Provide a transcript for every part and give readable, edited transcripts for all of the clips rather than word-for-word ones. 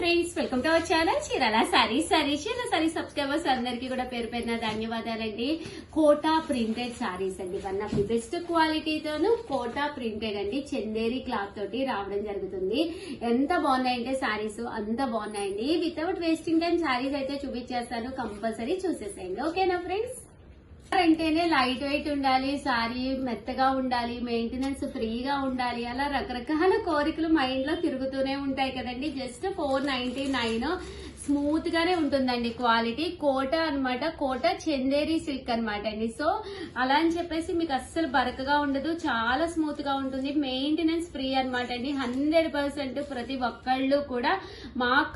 Friends, welcome to our channel Chirala sarees. Chirala saree subscribers అందరికీ కూడా పేరు పేరున ధన్యవాదాలండి. కోటా ప్రింటెడ్ సారీస్ అండి, వన్ ఆఫ్ ది బెస్ట్ క్వాలిటీతోను కోటా ప్రింటెడ్ అండి, చందేరి క్లాత్ తోటి రావడం జరుగుతుంది. ఎంత బాగున్నాయంటే సారీస్ అంత బాగున్నాయండి. వితౌట్ వేస్టింగ్ టైం సారీస్ అయితే చూపించేస్తాను, కంపల్సరీ చూసేసేయండి. ఓకేనా ఫ్రెండ్స్? అంటేనే లైట్ వెయిట్ ఉండాలి, సారీ మెత్తగా ఉండాలి, మెయింటెనెన్స్ ఫ్రీగా ఉండాలి, అలా రకరకాల కోరికలు మైండ్ లో తిరుగుతూనే ఉంటాయి కదండి. జస్ట్ 499 స్మూత్ గానే ఉంటుందండి. క్వాలిటీ కోటా అన్నమాట, కోటా చందేరి సిల్క్ అన్నమాట అండి. సో అలా అని చెప్పేసి మీకు అస్సలు బరకగా ఉండదు, చాలా స్మూత్ గా ఉంటుంది, మెయింటెనెన్స్ ఫ్రీ అన్నమాట అండి. 100% ప్రతి ఒక్కళ్ళు కూడా మాకు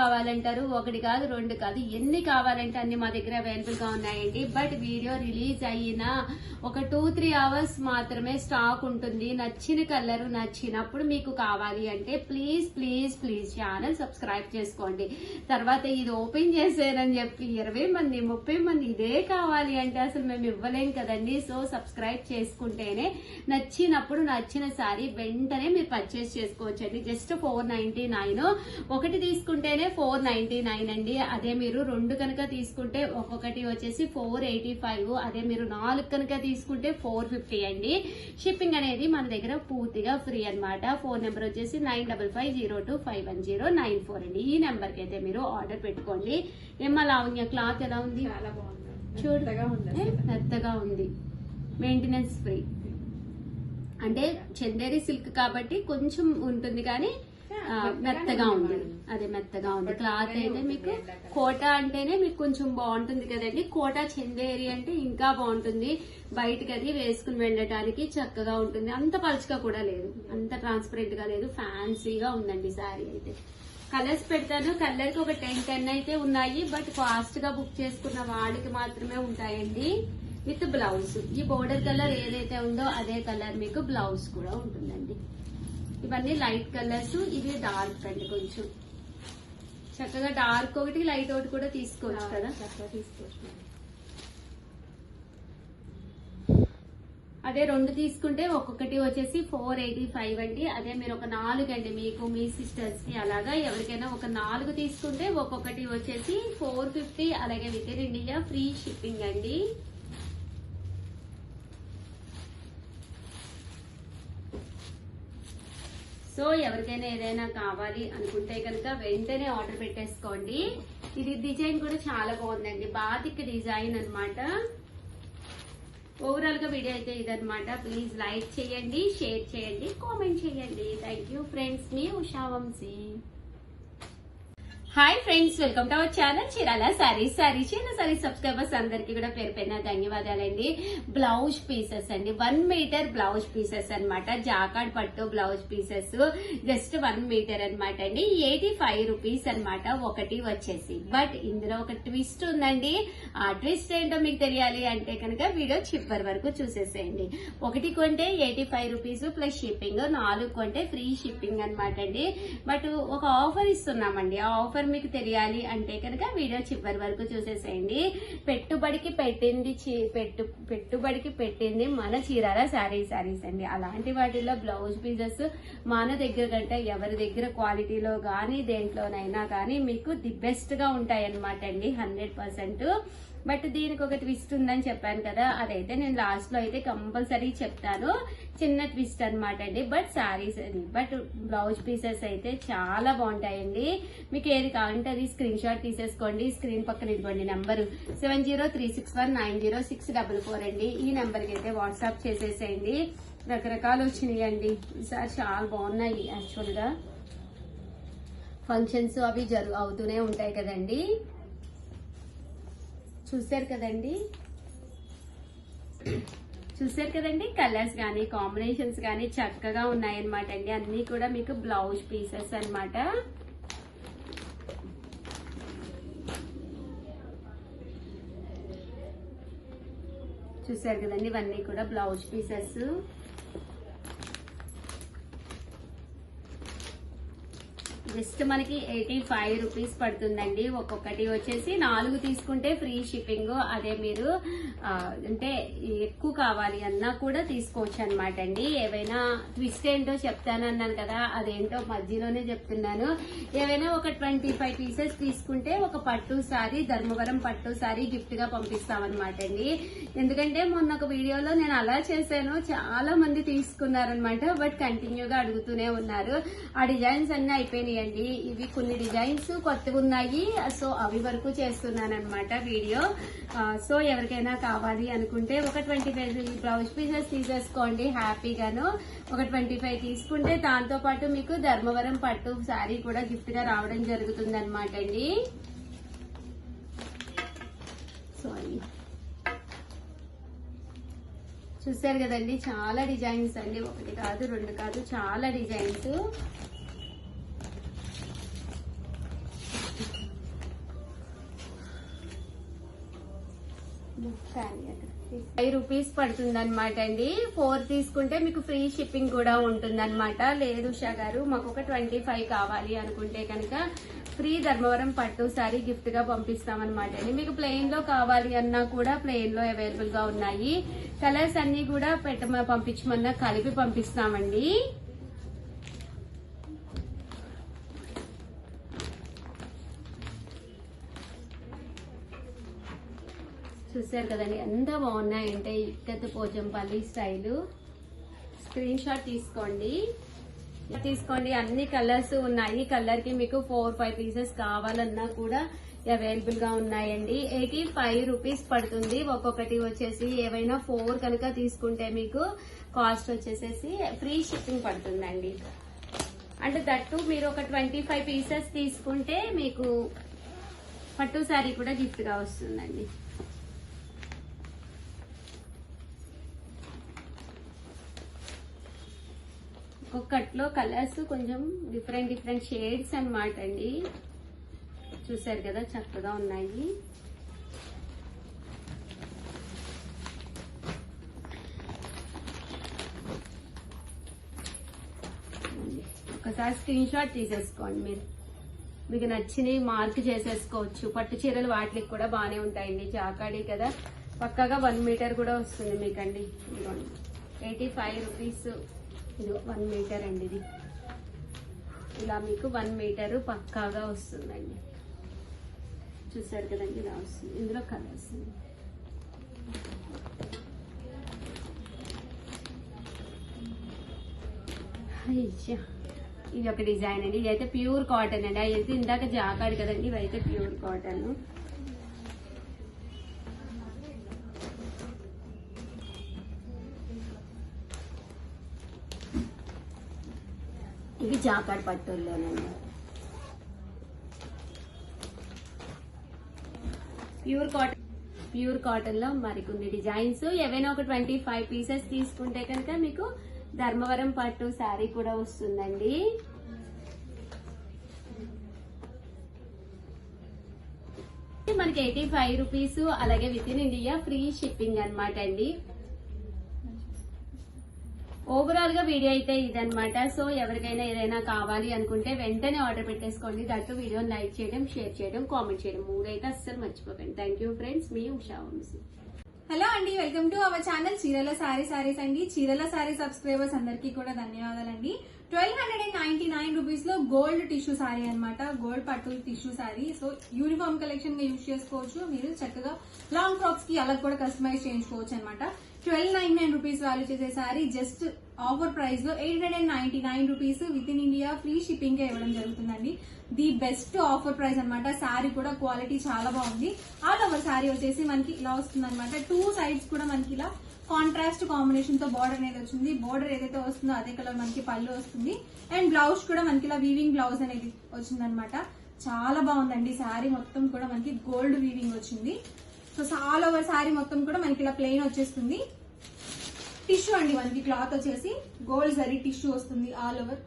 కావాలంటారు. ఒకటి కాదు, రెండు కాదు, ఎన్ని కావాలంటే అన్ని మా దగ్గర అవైలబుల్ గా ఉన్నాయండి. బట్ వీడియో రిలీజ్ అయిన ఒక 2-3 అవర్స్ మాత్రమే స్టాక్ ఉంటుంది. నచ్చిన కలర్ నచ్చినప్పుడు మీకు కావాలి అంటే please please please channel subscribe చేసుకోండి. తర్వాత ఇది ఓపెన్ చేసానని చెప్పి 20 మంది 30 మంది ఇదే కావాలి అంటే అసలు మేము ఇవ్వలేం కదండి. సో సబ్స్క్రైబ్ చేసుకుంటేనే నచ్చినప్పుడు నచ్చిన సారీ వెంటనే మీరు పర్చేస్ చేసుకోవచ్చు అండి. జస్ట్ 499, ఒకటి తీసుకుంటేనే 499 అండి. అదే మీరు రెండు కనుక తీసుకుంటే ఒక్కొక్కటి వచ్చేసి 485, అదే మీరు 4 కనుక తీసుకుంటే 450 అండి. షిప్పింగ్ అనేది మన దగ్గర పూర్తిగా ఫ్రీ అన్నమాట. ఫోన్ నెంబర్ వచ్చేసి 9550251094 అండి. ఈ నెంబర్ కి అయితే మీరు ఆర్డర్ పెట్టుకోండి. ఏమా లావణ్య, క్లాత్ ఎలా ఉంది? చాలా బాగుంది, చూడు మెత్తగా ఉంది, మెయింటెనెన్స్ ఫ్రీ. అంటే చందేరి సిల్క్ కాబట్టి కొంచెం ఉంటుంది కానీ మెత్తగా ఉంది. అదే మెత్తగా ఉంది. క్లాత్ అయితే మీకు కోటా అంటేనే మీకు కొంచెం బాగుంటుంది కదండి. కోటా చందేరి అంటే ఇంకా బాగుంటుంది. బయటకి అది వేసుకుని వెళ్ళటానికి చక్కగా ఉంటుంది. అంత పలుచగా కూడా లేదు, అంత ట్రాన్స్పరెంట్ గా లేదు, ఫ్యాన్సీగా ఉందండి శారీ అయితే. కలర్స్ పెడతాను, కలర్ కి ఒక 10 అయితే ఉన్నాయి. బట్ ఫాస్ట్ గా బుక్ చేసుకున్న వాళ్ళకి మాత్రమే ఉంటాయండి. విత్ బ్లౌజ్ ఈ బోర్డర్ కలర్ ఏదైతే ఉందో అదే కలర్ మీకు బ్లౌజ్ కూడా ఉంటుందండి. ఇవన్నీ లైట్ కలర్స్, ఇవి డార్క్ అండి. కొంచెం చక్కగా డార్క్ ఒకటి లైట్ ఒకటి కూడా తీసుకోవచ్చు కదా, చక్కగా తీసుకోవచ్చు. అదే రెండు తీసుకుంటే ఒక్కొక్కటి వచ్చేసి 485 అండి. అదే మీరు ఒక 4 అండి, మీకు మీ సిస్టర్స్ కి అలాగా ఎవరికైనా ఒక 4 తీసుకుంటే ఒక్కొక్కటి వచ్చేసి 450. అలాగే with in India free shipping అండి. సో ఎవరికైనా ఏదైనా కావాలి అనుకుంటే కనుక వెంటనే ఆర్డర్ పెట్టేసుకోండి. ఇది డిజైన్ కూడా చాలా బాగుందండి, బాతిక్ డిజైన్ అన్నమాట. ఓవరాల్ గా వీడియో అయితే ఇదన్నమాట. ప్లీజ్ లైక్ చేయండి, షేర్ చేయండి, కామెంట్ చేయండి. థ్యాంక్ యూ ఫ్రెండ్స్, మీ Usha Vamsi. Hi friends, welcome to our channel Chirala sarees. Chirala sarees subscribers అందరికీ కూడా పేరు పేరున ధన్యవాదాలండి. బ్లౌజ్ పీసెస్ అండి, 1 మీటర్ బ్లౌజ్ పీసెస్ అన్నమాట. జాకార్డ్ పట్టు బ్లౌజ్ పీసెస్ జస్ట్ 1 మీటర్ అన్నమాట అండి. 85 రూపీస్ అన్నమాట ఒకటి వచ్చేసి. బట్ ఇందులో ఒక ట్విస్ట్ ఉందండి. ఆ ట్విస్ట్ ఏంటో మీకు తెలియాలి అంటే కనుక వీడియో చివరి వరకు చూసేసేయండి. ఒకటి కొంటే 85 రూపీస్ ప్లస్ షిప్పింగ్, 4 కొంటే ఫ్రీ షిప్పింగ్ అన్నమాట అండి. బట్ ఒక ఆఫర్ ఇస్తున్నామండి. ఆ ఆఫర్ మీకు తెలియాలి అంటే కనుక వీడియో చివరి వరకు చూసేసేయండి. పెట్టుబడికి పెట్టింది మన చీరాల సారీస్ అండి. అలాంటి వాటిల్లో బ్లౌజ్ పీసెస్ మన దగ్గర కంటే ఎవరి దగ్గర క్వాలిటీలో గానీ దేంట్లోనైనా కానీ మీకు ది బెస్ట్ గా ఉంటాయి అన్నమాట అండి, 100%. బట్ దీనికి ఒక ట్విస్ట్ ఉందని చెప్పాను కదా, అదైతే నేను లాస్ట్ లో అయితే కంపల్సరీ చెప్తాను. చిన్న ట్విస్ట్ అన్నమాట అండి. బట్ సారీస్ అది, బట్ బ్లౌజ్ పీసెస్ అయితే చాలా బాగుంటాయండి. మీకు ఏది కావాలంటే అది స్క్రీన్ షాట్ తీసేసుకోండి. స్క్రీన్ పక్కన ఇదిగోండి నెంబర్ 7036190644 అండి. ఈ నెంబర్ కి అయితే వాట్సాప్ చేసేసేయండి. రకరకాలు వచ్చినాయండి ఈసారి, చాలా బాగున్నాయి. యాక్చువల్ గా ఫంక్షన్స్ అవి అవుతూనే ఉంటాయి కదండి. చూసారు కదండి కలర్స్ గానీ కాంబినేషన్స్ గానీ చక్కగా ఉన్నాయన్నమాట అండి. అన్ని కూడా మీకు బ్లౌజ్ పీసెస్ అన్నమాట. చూసారు కదండి, ఇవన్నీ కూడా బ్లౌజ్ పీసెస్. జస్ట్ మనకి 85 రూపీస్ పడుతుందండి. ఒక్కొక్కటి వచ్చేసి 4 తీసుకుంటే ఫ్రీ షిప్పింగ్. అదే మీరు అంటే ఎక్కువ కావాలి అన్నా కూడా తీసుకోవచ్చు అనమాట అండి. ఏవైనా ట్విస్ట్ ఏంటో చెప్తానన్నాను కదా, అదేంటో మధ్యలోనే చెప్తున్నాను. ఏవైనా ఒక 25 పీసెస్ తీసుకుంటే ఒక పట్టు సారీ, ధర్మవరం పట్టు సారీ గిఫ్ట్ గా పంపిస్తామన్నమాట అండి. ఎందుకంటే మొన్న ఒక వీడియోలో నేను అలా చేశాను, చాలా మంది తీసుకున్నారనమాట. బట్ కంటిన్యూగా అడుగుతూనే ఉన్నారు. ఆ డిజైన్స్ అన్ని అయిపోయినాయండి. ఇవి కొన్ని డిజైన్స్ కొత్తగా ఉన్నాయి, సో అవి వరకు చేస్తున్నాను అనమాట వీడియో. సో ఎవరికైనా కావాలి అనుకుంటే ఒక 25 బ్లౌజ్ పీసెస్ తీసేసుకోండి హ్యాపీగాను. ఒక 25 తీసుకుంటే దాంతో పాటు మీకు ధర్మవరం పట్టు శారీ కూడా గిఫ్ట్ గా రావడం జరుగుతుంది అనమాట అండి. సారీ, చూసారు కదండి, చాలా డిజైన్స్ అండి. ఒకటి కాదు, రెండు కాదు, చాలా డిజైన్స్. 5 రూపీస్ పడుతుంది అనమాట అండి. 4 తీసుకుంటే మీకు ఫ్రీ షిప్పింగ్ కూడా ఉంటుంది అనమాట. లేదు ఉషా గారు మాకు ఒక 25 కావాలి అనుకుంటే కనుక ఫ్రీ ధర్మవరం పట్టు సారీ గిఫ్ట్ గా పంపిస్తామన్నమాట అండి. మీకు ప్లెయిన్ లో కావాలి అన్నా కూడా ప్లెయిన్ లో అవైలబుల్ గా ఉన్నాయి. కలర్స్ అన్ని కూడా పంపించమన్నా కలిపి పంపిస్తామండి. చూసారు కదండి ఎంత బాగున్నాయంటే, Ikkat Pochampally style. Screenshot తీసుకోండి. అన్ని కలర్స్ ఉన్నాయి. కలర్ కి మీకు 4-5 పీసెస్ కావాలన్నా కూడా అవైలబుల్ గా ఉన్నాయండి. 85 రూపీస్ పడుతుంది ఒక్కొక్కటి వచ్చేసి. ఏవైనా 4 కనుక తీసుకుంటే మీకు కాస్ట్ వచ్చేసేసి ఫ్రీ షిప్పింగ్ పడుతుందండి. అంటే దట్టు మీరు ఒక 25 పీసెస్ తీసుకుంటే మీకు పట్టు శారీ కూడా గిఫ్ట్ గా వస్తుందండి. ఒక్కొక్కట్లో కలర్స్ కొంచెం డిఫరెంట్ షేడ్స్ అన్నమాట అండి. చూసారు కదా, చక్కగా ఉన్నాయి. ఒకసారి స్క్రీన్ షాట్ తీసేసుకోండి. మీకు నచ్చినవి మార్క్ చేసేసుకోవచ్చు. పట్టు చీరలు వాటికి కూడా బాగానే ఉంటాయండి. జాకాడి కదా, పక్కాగా 1 మీటర్ కూడా వస్తుంది మీకండి. 85 రూపీస్. ఇది 1 మీటర్ అండి. ఇది ఇలా మీకు 1 మీటర్ పక్కాగా వస్తుందండి. చూసారు కదండి, ఇలా వస్తుంది. ఇందులో కలర్స్ ఇది ఒక డిజైన్ అండి. ఇదైతే ప్యూర్ కాటన్ అండి. అయితే ఇందాక జాకాడు కదండి, ఇవైతే ప్యూర్ కాటన్. ఇది జాకాడ్ పట్టుల్లోనండి. ప్యూర్ కాటన్ లో మరికొన్ని డిజైన్స్. ఏవైనా ఒక 25 పీసెస్ తీసుకుంటే కనుక మీకు ధర్మవరం పట్టు శారీ కూడా వస్తుందండి. మనకి 85 రూపీస్. అలాగే with in India free shipping అనమాట అండి. ఓవరాల్ గా వీడియో అయితే ఇదనమాట. సో ఎవరికైనా ఏదైనా కావాలి అనుకుంటే వెంటనే ఆర్డర్ పెట్టేసుకోండి. దట్టు వీడియోని లైక్ చేయడం, షేర్ చేయడం, కామెంట్ చేయడం 3 అయితే అస్సలు మర్చిపోకండి. థ్యాంక్ యూ ఫ్రెండ్స్, మీ ఉషా వంశీ. హలో అండి, వెల్కమ్ టు అవర్ ఛానల్ చీరల సారీస్ అండి. చీరల సారీ సబ్స్క్రైబర్స్ అందరికీ కూడా ధన్యవాదాలండి. 1299 రూపీస్ లో గోల్డ్ టిష్యూ సారీ అనమాట. గోల్డ్ పట్టు tissue sorry. So uniform collection గా యూజ్ చేసుకోవచ్చు. మీరు చక్కగా లాంగ్ ఫ్రాక్స్ కి అలా కూడా కస్టమైజ్ చేయించుకోవచ్చు అనమాట. 1299 రూపీస్ వాల్యూ చేసే సారీ జస్ట్ ఆఫర్ ప్రైస్ లో 899 rupees with in India free shipping గా ఇవ్వడం జరుగుతుందండి. ది బెస్ట్ ఆఫర్ ప్రైస్ అనమాట. సారీ కూడా క్వాలిటీ చాలా బాగుంది. ఆల్ ఓవర్ సారీ వచ్చేసి మనకి ఇలా వస్తుంది అనమాట. 2 సైడ్స్ కూడా మనకి ఇలా కాంట్రాస్ట్ కాంబినేషన్ తో బార్డర్ అనేది వచ్చింది. బార్డర్ ఏదైతే వస్తుందో అదే కలర్ మనకి పళ్ళు వస్తుంది. అండ్ బ్లౌజ్ కూడా మనకి ఇలా వీవింగ్ బ్లౌజ్ అనేది వచ్చింది అనమాట. చాలా బాగుందండి. సారీ మొత్తం కూడా మనకి గోల్డ్ వీవింగ్ వచ్చింది. సో ఆల్ ఓవర్ సారీ మొత్తం కూడా మనకి ఇలా ప్లెయిన్ వచ్చేస్తుంది. టిష్యూ అండి, మనకి క్లాత్ వచ్చేసి గోల్డ్ జరీ టిష్యూ వస్తుంది ఆల్ ఓవర్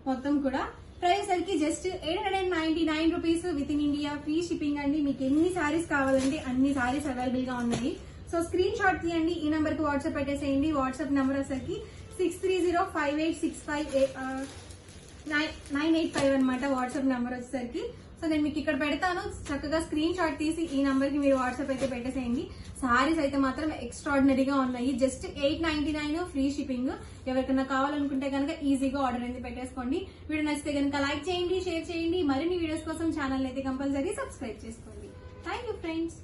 మొత్తం కూడా. ప్రైస్ సరికి just 899 rupees with in India free shipping అండి. మీకు ఎన్ని సారీస్ కావాలంటే అన్ని సారీస్ అవైలబుల్ గా ఉన్నాయి. సో స్క్రీన్ షాట్ తీయండి, ఈ నెంబర్ కి వాట్సాప్ పెట్టేసేయండి. వాట్సాప్ నెంబర్ వచ్చేసరికి 63058658 985 అనమాట వాట్సాప్ నెంబర్ వచ్చేసరికి. సో నేను మీకు ఇక్కడ పెడతాను, చక్కగా స్క్రీన్ షాట్ తీసి ఈ నంబర్ కి మీరు వాట్సాప్ అయితే పెట్టేసేయండి. సారీస్ అయితే మాత్రం ఎక్స్ట్రాడినరీగా ఉన్నాయి. Just 899 free shipping. ఎవరికైనా కావాలనుకుంటే కనుక ఈజీగా ఆర్డర్ అనేది పెట్టేసుకోండి. వీడియో నచ్చితే కనుక లైక్ చేయండి, షేర్ చేయండి. మరిన్ని వీడియోస్ కోసం ఛానల్ అయితే కంపల్సరీ సబ్స్క్రైబ్ చేసుకోండి. Thank you friends.